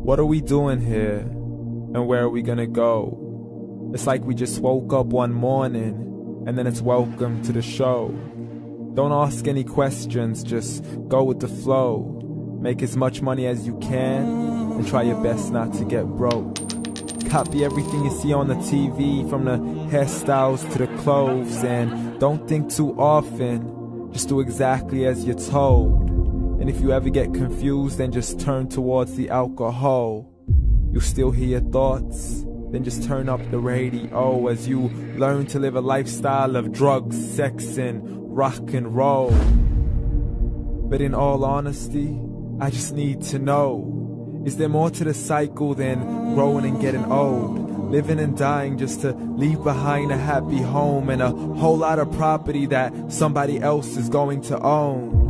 What are we doing here? And where are we gonna go? It's like we just woke up one morning, and then it's welcome to the show. Don't ask any questions, just go with the flow. Make as much money as you can, and try your best not to get broke. Copy everything you see on the TV, from the hairstyles to the clothes, and don't think too often, just do exactly as you're told. And if you ever get confused, then just turn towards the alcohol. You'll still hear your thoughts, then just turn up the radio as you learn to live a lifestyle of drugs, sex, and rock and roll. But in all honesty, I just need to know, is there more to the cycle than growing and getting old? Living and dying just to leave behind a happy home and a whole lot of property that somebody else is going to own.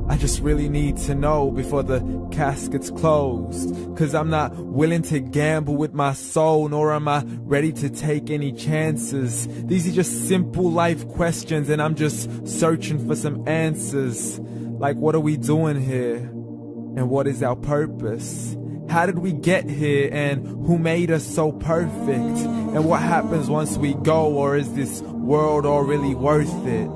I just really need to know before the casket's closed, 'cause I'm not willing to gamble with my soul, nor am I ready to take any chances. These are just simple life questions, and I'm just searching for some answers. Like, what are we doing here? And what is our purpose? How did we get here, and who made us so perfect? And what happens once we go, or is this world all really worth it?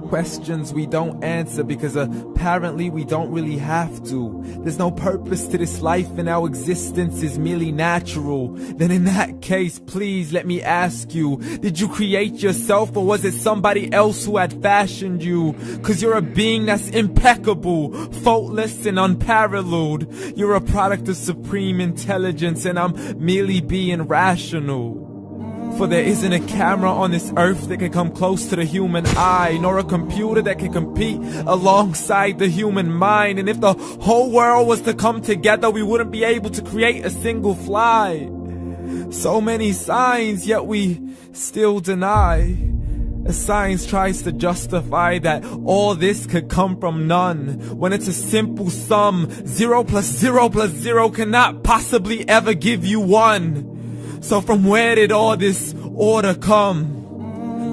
Questions we don't answer because apparently we don't really have to. There's no purpose to this life and our existence is merely natural. Then in that case, please let me ask you, did you create yourself, or was it somebody else who had fashioned you? 'Cause you're a being that's impeccable, faultless and unparalleled. You're a product of supreme intelligence, and I'm merely being rational. For there isn't a camera on this earth that can come close to the human eye, nor a computer that can compete alongside the human mind. And if the whole world was to come together, we wouldn't be able to create a single fly. So many signs, yet we still deny. As science tries to justify that all this could come from none, when it's a simple sum. 0 plus 0 plus 0 cannot possibly ever give you 1. So from where did all this order come?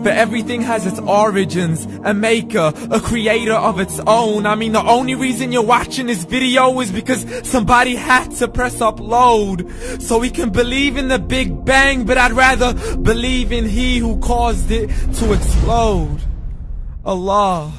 For everything has its origins, a maker, a creator of its own. I mean, the only reason you're watching this video is because somebody had to press upload. So we can believe in the Big Bang, but I'd rather believe in He who caused it to explode. Allah,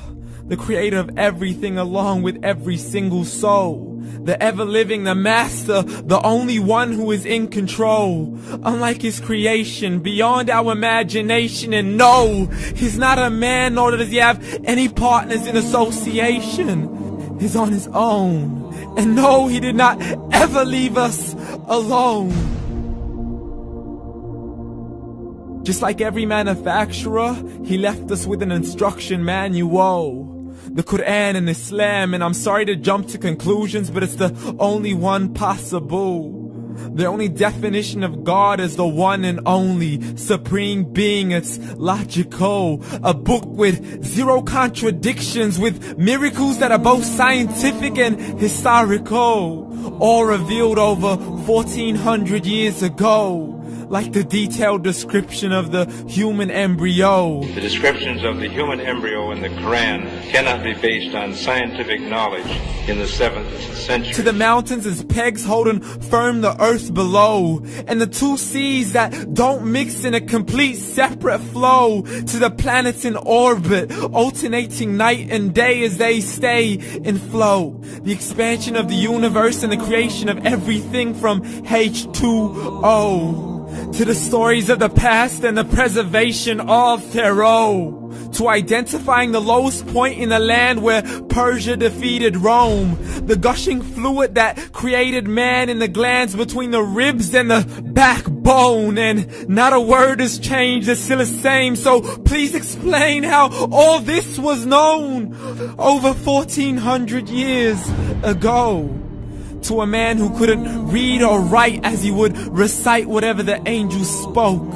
the creator of everything along with every single soul. The ever-living, the master, the only one who is in control. Unlike his creation, beyond our imagination. And no, he's not a man, nor does he have any partners in association. He's on his own. And no, he did not ever leave us alone. Just like every manufacturer, he left us with an instruction manual. The Quran and Islam, and I'm sorry to jump to conclusions, but it's the only one possible. The only definition of God is the one and only supreme being. It's logical, a book with 0 contradictions, with miracles that are both scientific and historical, all revealed over 1400 years ago. Like the detailed description of the human embryo. The descriptions of the human embryo in the Quran cannot be based on scientific knowledge in the 7th century. To the mountains as pegs holding firm the earth below, and the 2 seas that don't mix in a complete separate flow. To the planets in orbit, alternating night and day as they stay in flow. The expansion of the universe and the creation of everything from H2O. To the stories of the past and the preservation of Pharaoh. To identifying the lowest point in the land where Persia defeated Rome. The gushing fluid that created man in the glands between the ribs and the backbone. And not a word has changed, it's still the same. So please explain how all this was known over 1400 years ago. To a man who couldn't read or write as he would recite whatever the angels spoke.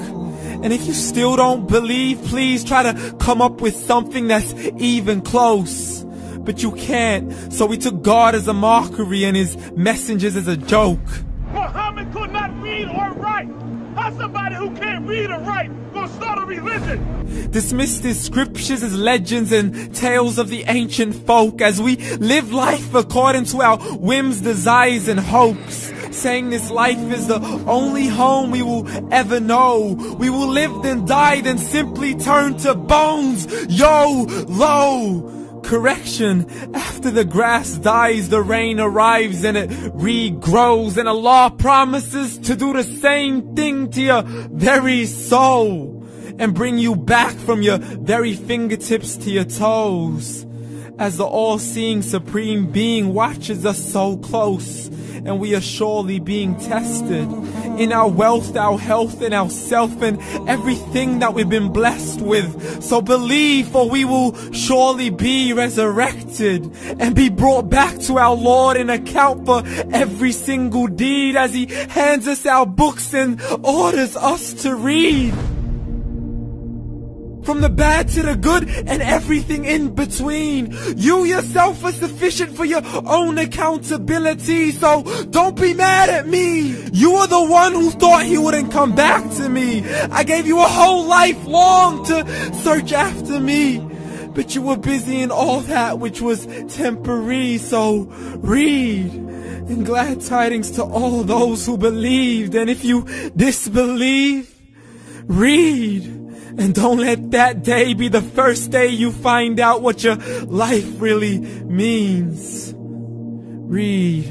And if you still don't believe, please try to come up with something that's even close. But you can't, so we took God as a mockery and his messengers as a joke. Muhammad could not read or write. How somebody who can't read or write gonna start a religion? Dismissed his scriptures as legends and tales of the ancient folk, as we live life according to our whims, desires, and hopes. saying this life is the only home we will ever know. We will live then die then simply turn to bones. YOLO! Correction, after the grass dies, the rain arrives and it regrows, and Allah promises to do the same thing to your very soul and bring you back from your very fingertips to your toes, as the all-seeing supreme being watches us so close, and we are surely being tested in our wealth, our health, and our self, and everything that we've been blessed with. So believe, for we will surely be resurrected and be brought back to our Lord and account for every single deed, as He hands us our books and orders us to read. From the bad to the good and everything in between. You yourself are sufficient for your own accountability, so don't be mad at me. You are the one who thought He wouldn't come back to me. I gave you a whole life long to search after me, but you were busy in all that which was temporary. So read, and glad tidings to all those who believed. And if you disbelieve, read. And don't let that day be the first day you find out what your life really means. Read.